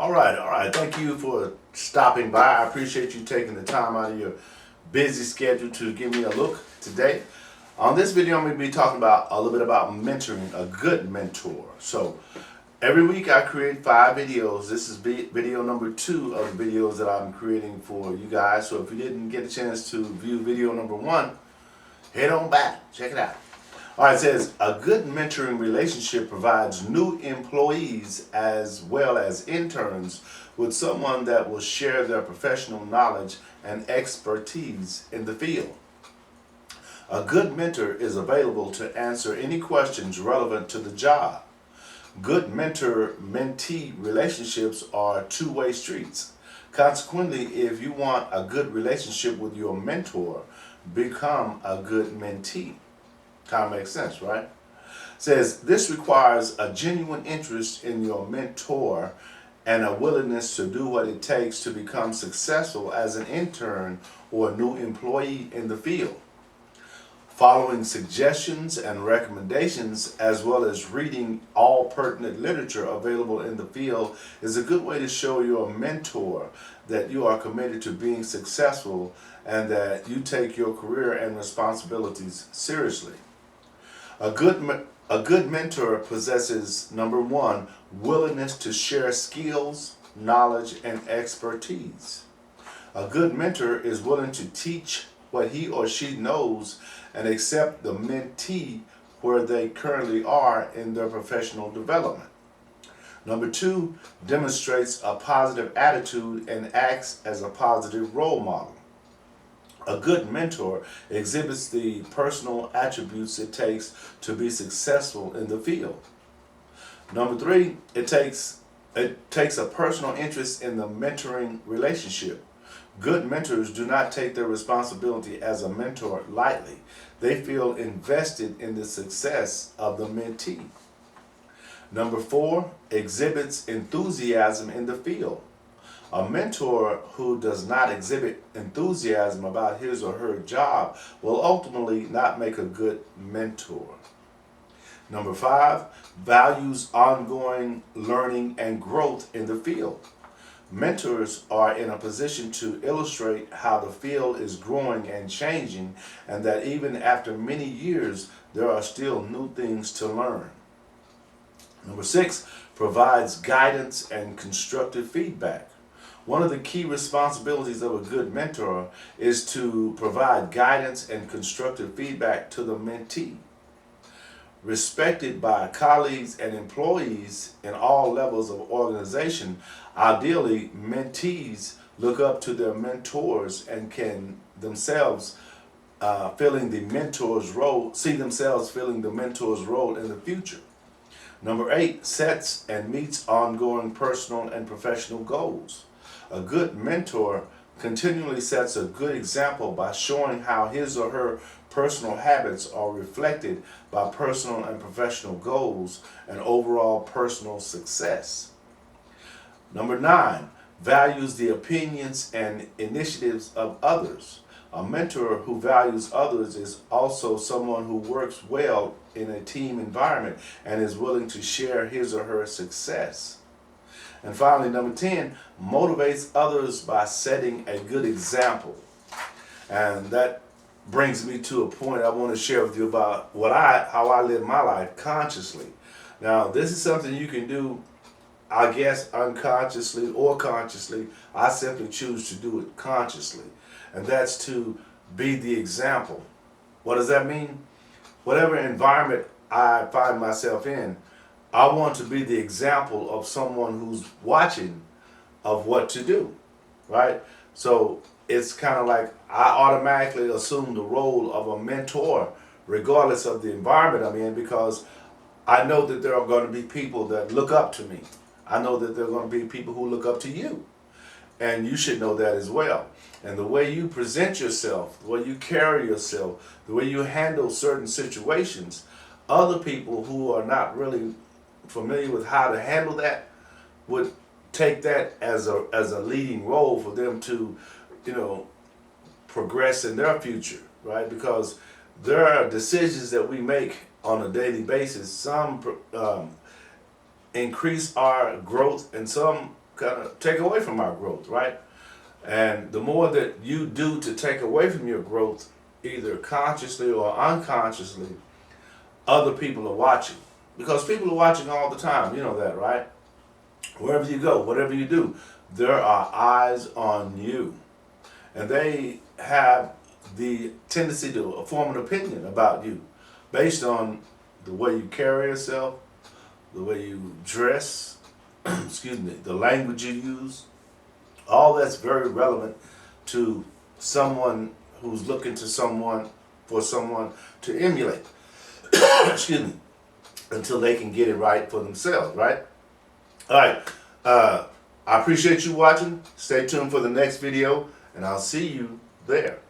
All right. Thank you for stopping by. I appreciate you taking the time out of your busy schedule to give me a look today. On this video, I'm going to be talking about a little bit about mentoring, a good mentor. So, every week I create 5 videos. This is video number 2 of the videos that I'm creating for you guys. So, if you didn't get a chance to view video number 1, head on back. Check it out. All right, it says, a good mentoring relationship provides new employees as well as interns with someone that will share their professional knowledge and expertise in the field. A good mentor is available to answer any questions relevant to the job. Good mentor-mentee relationships are two-way streets. Consequently, if you want a good relationship with your mentor, become a good mentee. Kind of makes sense, right? Says this requires a genuine interest in your mentor and a willingness to do what it takes to become successful as an intern or a new employee in the field. Following suggestions and recommendations, as well as reading all pertinent literature available in the field, is a good way to show your mentor that you are committed to being successful and that you take your career and responsibilities seriously. A good mentor possesses, number 1, willingness to share skills, knowledge, and expertise. A good mentor is willing to teach what he or she knows and accept the mentee where they currently are in their professional development. Number 2, demonstrates a positive attitude and acts as a positive role model. A good mentor exhibits the personal attributes it takes to be successful in the field. Number 3, it takes a personal interest in the mentoring relationship. Good mentors do not take their responsibility as a mentor lightly. They feel invested in the success of the mentee. Number 4, exhibits enthusiasm in the field. A mentor who does not exhibit enthusiasm about his or her job will ultimately not make a good mentor. Number 5, values ongoing learning and growth in the field. Mentors are in a position to illustrate how the field is growing and changing, and that even after many years, there are still new things to learn. Number 6, provides guidance and constructive feedback. One of the key responsibilities of a good mentor is to provide guidance and constructive feedback to the mentee. Respected by colleagues and employees in all levels of organization, ideally, mentees look up to their mentors and can themselves filling the mentor's role, see themselves filling the mentor's role in the future. Number 8, sets and meets ongoing personal and professional goals. A good mentor continually sets a good example by showing how his or her personal habits are reflected by personal and professional goals and overall personal success. Number 9, values the opinions and initiatives of others. A mentor who values others is also someone who works well in a team environment and is willing to share his or her success. And finally, number 10, motivates others by setting a good example. And that brings me to a point I want to share with you about how I live my life consciously. Now, this is something you can do, I guess, unconsciously or consciously. I simply choose to do it consciously. And that's to be the example. What does that mean? Whatever environment I find myself in, I want to be the example of someone who's watching of what to do, right? So it's kind of like I automatically assume the role of a mentor regardless of the environment I'm in, because I know that there are going to be people that look up to me. I know that there are going to be people who look up to you. And you should know that as well. And the way you present yourself, the way you carry yourself, the way you handle certain situations, other people who are not really familiar with how to handle that would take that as a leading role for them to, progress in their future, right? Because there are decisions that we make on a daily basis. Some increase our growth and some kind of take away from our growth, right? And the more that you do to take away from your growth, either consciously or unconsciously, other people are watching. Because people are watching all the time, you know that, right? Wherever you go, whatever you do, there are eyes on you. And they have the tendency to form an opinion about you based on the way you carry yourself, the way you dress, excuse me, the language you use. All that's very relevant to someone who's looking to someone for someone to emulate. Excuse me, until they can get it right for themselves, right? All right. I appreciate you watching. Stay tuned for the next video, and I'll see you there.